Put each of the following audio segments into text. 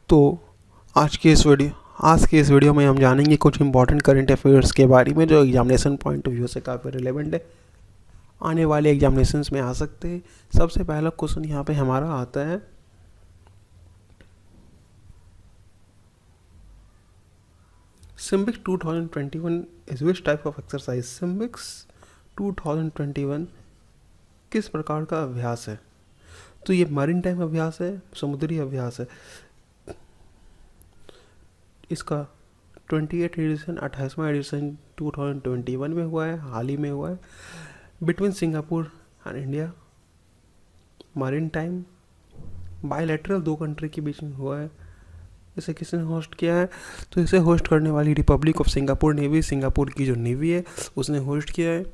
तो आज के इस वीडियो में हम जानेंगे कुछ इंपॉर्टेंट करंट अफेयर्स के बारे में जो एग्जामिनेशन पॉइंट ऑफ व्यू से काफ़ी रिलेवेंट है, आने वाले एग्जामिनेशंस में आ सकते हैं। सबसे पहला क्वेश्चन यहाँ पे हमारा आता है, सिम्बिक्स 2021 is which type of exercise. सिम्बिक्स 2021 किस प्रकार का अभ्यास है? तो ये मरीन टाइम अभ्यास है, समुद्री अभ्यास है। इसका 28 एडिशन 28वां एडिशन 2021 में हुआ है, हाल ही में हुआ है, between Singapore and India. Marine time bilateral, दो कंट्री के बीच में हुआ है। इसे किसने होस्ट किया है? तो इसे होस्ट करने वाली Republic of Singapore navy, Singapore की जो नेवी है उसने होस्ट किया है।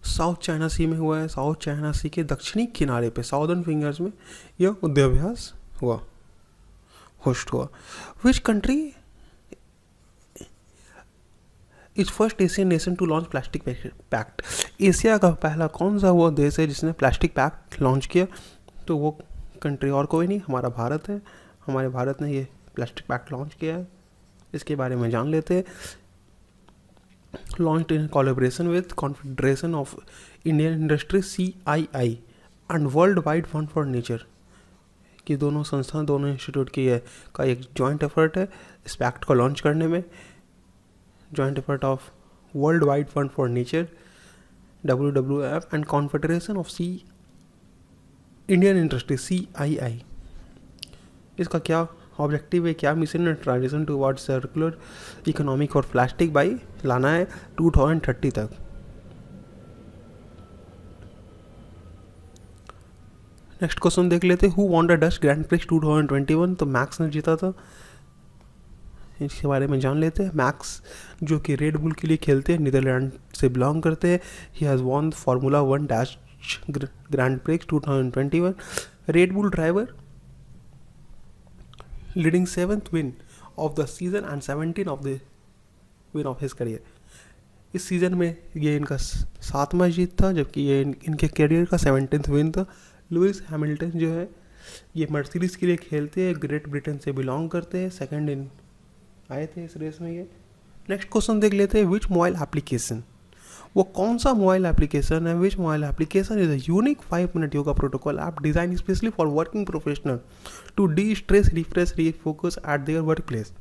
साउथ चाइना सी में हुआ है, साउथ चाइना सी के दक्षिणी किनारे पे, साउदर्न फिंगर्स में यह युद्धाभ्यास हुआ, होस्ट हुआ। Which country is first Asian nation to launch plastic pact. Asia का पहला कौन सा वो देश है जिसने प्लास्टिक पैक्ट लॉन्च किया? तो वो कंट्री और कोई नहीं, हमारा भारत है। हमारे भारत ने ये प्लास्टिक पैक्ट लॉन्च किया है, इसके बारे में जान लेते हैं। Launch in collaboration with confederation of Indian industry CII and world wide fund for nature की दोनों संस्थान, दोनों इंस्टीट्यूट की का एक जॉइंट एफर्ट है इस पैक्ट को लॉन्च करने में। Joint effort of world wide fund for nature WWF and confederation of Indian industry CII। इसका क्या ऑब्जेक्टिव है, क्या मिशन है? ट्रांजिशन टुवर्ड्स सर्कुलर इकोनॉमी और प्लास्टिक बाई लाना है 2030 तक। नेक्स्ट क्वेश्चन देख लेते हैं, who won the Dutch grand prix 2021। तो मैक्स ने जीता था, इसके बारे में जान लेते हैं। मैक्स जो कि रेड बुल के लिए खेलते हैं, नीदरलैंड से बिलोंग करते हैं। He has won formula 1 dash grand prix 2021। Red bull driver leading 7th win of the season and 17 of the win of his career. इस सीज़न में ये इनका 7वां जीत था, जबकि ये इनके करियर का 17th विन था। लुइस हैमिल्टन जो है ये मर्सिडीज के लिए खेलते हैं, ग्रेट ब्रिटेन से बिलोंग करते हैं, सेकंड इन आए थे इस रेस में ये। नेक्स्ट क्वेश्चन देख लेते हैं, विच मोबाइल एप्लीकेशन, वो कौन सा मोबाइल एप्लीकेशन है? Which mobile application is a unique 5-minute yoga protocol app design specially for working professional to destress, refresh, refocus at their workplace.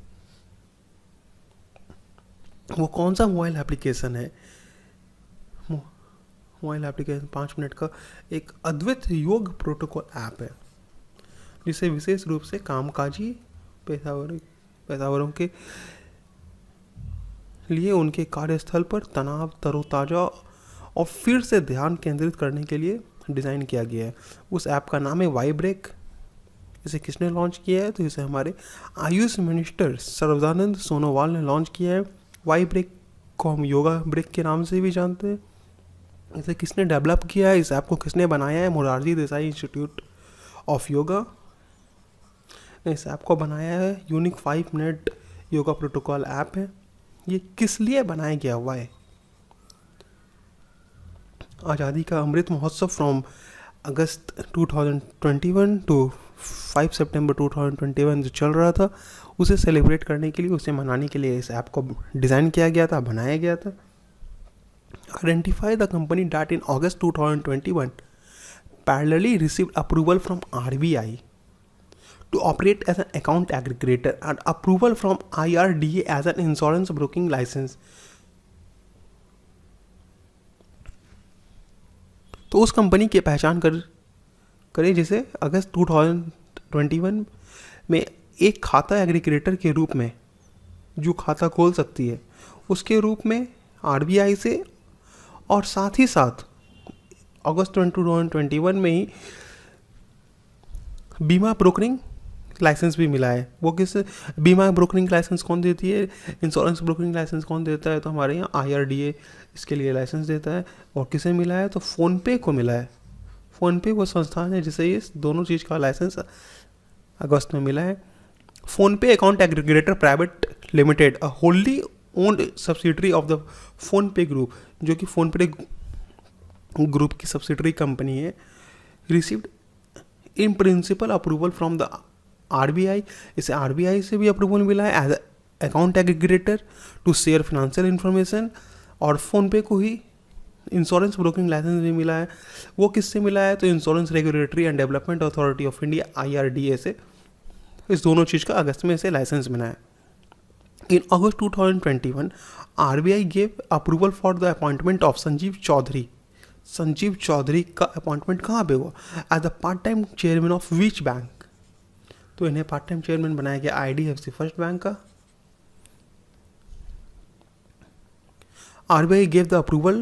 वो कौन सा मोबाइल एप्लीकेशन है? मोबाइल एप्लीकेशन 5 मिनट का एक अद्वित योग प्रोटोकॉल ऐप है, जिसे विशेष रूप से कामकाजी पेशेवरों के लिए उनके कार्यस्थल पर तनाव, तरोताज़ा और फिर से ध्यान केंद्रित करने के लिए डिज़ाइन किया गया है। उस ऐप का नाम है वाइब्रेक। इसे किसने लॉन्च किया है? तो इसे हमारे आयुष मिनिस्टर सर्बानंद सोनोवाल ने लॉन्च किया है। वाइब्रेक को हम योगा ब्रेक के नाम से भी जानते हैं। इसे किसने डेवलप किया है? इस ऐप को किसने बनाया है? मोरारजी देसाई इंस्टीट्यूट ऑफ योगा ने इस ऐप को बनाया है। Unique 5-minute yoga protocol app है। ये किस लिए बनाया गया हुआ है? आज़ादी का Amrit Mahotsav from August 2021 to 5 सितंबर 2021 जो चल रहा था, उसे सेलिब्रेट करने के लिए, उसे मनाने के लिए इस ऐप को डिज़ाइन किया गया था, बनाया गया था। Identify the company that in August 2021 parallelly received approval from RBI to operate as an account aggregator and approval from IRDA as an insurance broking license। तो उस कंपनी की पहचान करें जिसे अगस्त 2021 में एक खाता एग्रीगेटर के रूप में जो खाता खोल सकती है, उसके रूप में RBI से, और साथ ही साथ अगस्त 2021 में ही बीमा ब्रोकरिंग लाइसेंस भी मिला है। वो किस बीमा ब्रोकरिंग लाइसेंस कौन देती है? इंश्योरेंस ब्रोकरिंग लाइसेंस कौन देता है? तो हमारे यहाँ IRDA इसके लिए लाइसेंस देता है। और किसे मिला है? तो फ़ोनपे को मिला है। फ़ोनपे वो संस्थान है जिसे ये दोनों चीज़ का लाइसेंस अगस्त में मिला है। PhonePe account aggregator private limited, a wholly owned subsidiary of the PhonePe group, जो कि फ़ोनपे ग्रुप की सब्सिडरी कंपनी है, received in principle approval from the RBI, इसे आरबीआई से भी अप्रूवल मिला है as account aggregator to share financial information. और फ़ोनपे को ही इंश्योरेंस ब्रोकिंग लाइसेंस भी मिला है। वो किससे मिला है? तो insurance regulatory and development authority of India IRDA से। इस दोनों चीज़ का अगस्त में इसे लाइसेंस मिला है। In August 2021 RBI gave approval for the appointment of Sanjeev Chaudhary. Sanjeev Chaudhary का अपॉइंटमेंट कहाँ पे हुआ? As the part time chairman of which bank? तो इन्हें पार्ट टाइम चेयरमैन बनाया गया IDFC फर्स्ट बैंक का। RBI gave the approval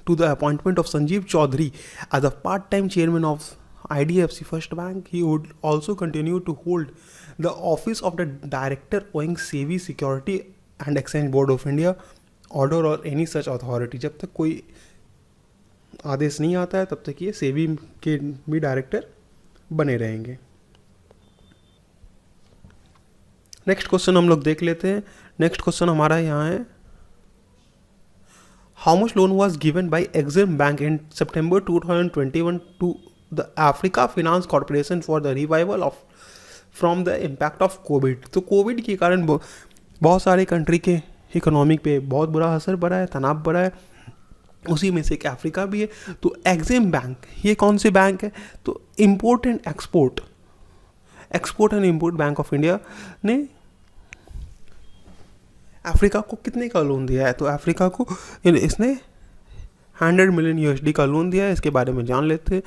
to the appointment of Sanjeev Chaudhary as a part-time chairman of IDFC First Bank. He would also continue to hold the office of the director owing SEBI Security and Exchange Board of India order or any such authority. जब तक कोई आदेश नहीं आता है तब तक ये सेबी के भी डायरेक्टर बने रहेंगे। नेक्स्ट क्वेश्चन हम लोग देख लेते हैं। नेक्स्ट क्वेश्चन हमारा यहाँ है, how much loan was given by Exim Bank in September 2021 to the Africa Finance Corporation for the revival of from the impact of COVID? तो कोविड के कारण बहुत सारे कंट्री के इकोनॉमिक पे बहुत बुरा असर पड़ा है, तनाव पड़ा है, उसी में से एक अफ्रीका भी है। तो एग्जिम बैंक ये कौन सी बैंक है? तो import and export import bank of India ने अफ्रीका को कितने का लोन दिया है? तो अफ्रीका को इसने 100 मिलियन USD का लोन दिया है। इसके बारे में जान लेते हैं।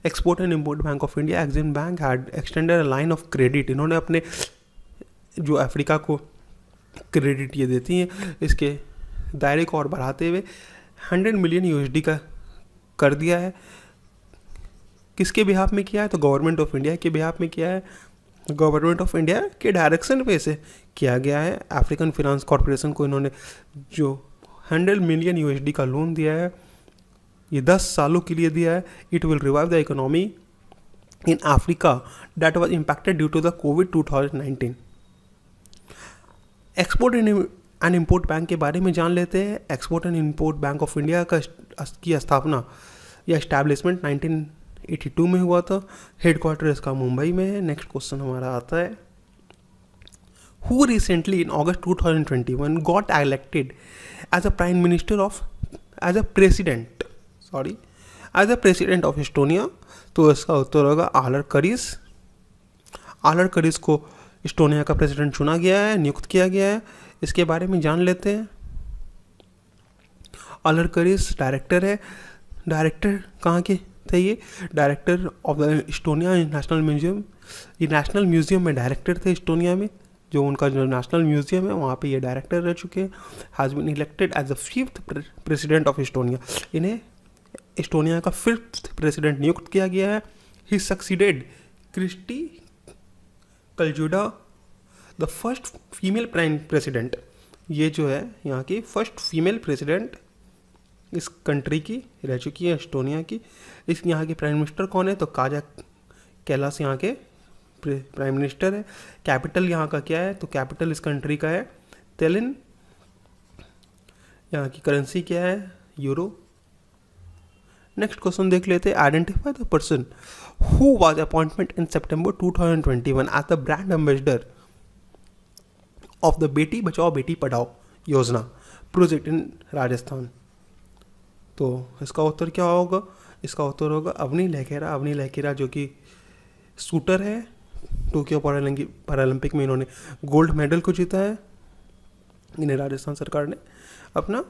Export and import bank of India EXIM bank had extended line of credit. इन्होंने अपने जो अफ्रीका को क्रेडिट ये देती हैं इसके दायरे को और बढ़ाते हुए 100 मिलियन USD का कर दिया है। किसके बिहाफ में किया है? तो गवर्नमेंट ऑफ इंडिया के बिहाफ में किया है। गवर्नमेंट ऑफ इंडिया के डायरेक्शन पे से किया गया है। अफ्रीकन फिनेंस कॉरपोरेशन को इन्होंने जो 100 मिलियन USD का लोन दिया है ये 10 सालों के लिए दिया है। It will revive the economy in Africa that was impacted due to the covid 2019। Export and import bank के बारे में जान लेते हैं। Export and import bank of India की स्थापना या एस्टैब्लिशमेंट 1982 में हुआ था। हेडक्वार्टर इसका मुंबई में है। नेक्स्ट क्वेश्चन हमारा आता है, who recently in August 2021 got elected as a prime minister of as a president of Estonia? तो इसका उत्तर होगा आलर करिस। आलर करिस को एस्टोनिया का प्रेसिडेंट चुना गया है, नियुक्त किया गया है। इसके बारे में जान लेते हैं। आलर करिस डायरेक्टर है। डायरेक्टर कहाँ के थे ये? Director of the Estonia national museum. ये नेशनल म्यूजियम में डायरेक्टर थे एस्टोनिया में, जो उनका जो नेशनल म्यूजियम है वहाँ पे ये डायरेक्टर रह चुके हैं। Has been elected as the 5th president of Estonia. इन्हें एस्टोनिया का 5th प्रेसिडेंट नियुक्त किया गया है। He succeeded Kersti Kaljulaid, the first female prime president. ये जो है यहाँ की फर्स्ट फीमेल प्रेसिडेंट इस कंट्री की रह चुकी है, एस्टोनिया की। इस यहाँ के प्राइम मिनिस्टर कौन है? तो काजा कैलास यहाँ के प्राइम मिनिस्टर है। कैपिटल यहाँ का क्या है? तो कैपिटल इस कंट्री का है तेलिन। यहाँ की करेंसी क्या है? यूरो। नेक्स्ट क्वेश्चन देख लेते हैं। Identify the person who was appointment in September 2021 as the brand ambassador of the Beti Bachao Beti Padhao योजना प्रोजेक्ट इन राजस्थान। तो इसका उत्तर क्या होगा? इसका उत्तर होगा अवनी लहकेरा। अवनी लहकेरा जो कि शूटर है, टोक्यो पैरालंपिक में इन्होंने गोल्ड मेडल को जीता है। इन्हें राजस्थान सरकार ने अपना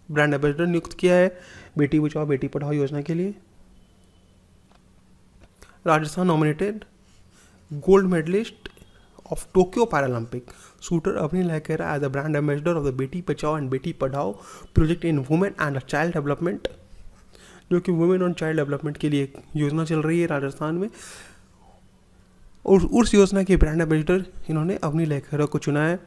ब्रांड एम्बेसडर नियुक्त किया है बेटी बचाओ बेटी पढ़ाओ योजना के लिए। Rajasthan nominated gold medallist of Tokyo Paralympic shooter Avani Lekhara as a brand ambassador of the Beti Bachao and Beti Padhao project in women and child development, जो कि वुमेन और चाइल्ड डेवलपमेंट के लिए एक योजना चल रही है राजस्थान में। और उस योजना के ब्रांड एम्बेसडर इन्होंने अवनी लहकेरा को चुना है।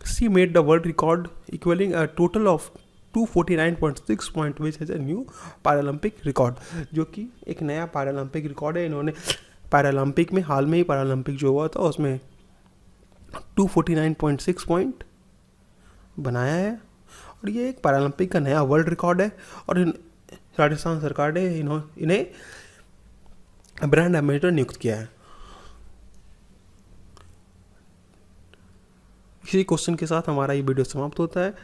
सी made the world record equalling a total of 249.6 point which has a new Paralympic record, जो कि एक नया पैरालंपिक रिकॉर्ड है। इन्होंने पैरालंपिक में हाल में ही पैरालंपिक जो हुआ था उसमें 249.6 पॉइंट बनाया है और ये एक पैरालंपिक का नया वर्ल्ड रिकॉर्ड है। और राजस्थान सरकार ने इन्हें ब्रांड एम्बेसडर नियुक्त किया है। इसी क्वेश्चन के साथ हमारा ये वीडियो समाप्त होता है।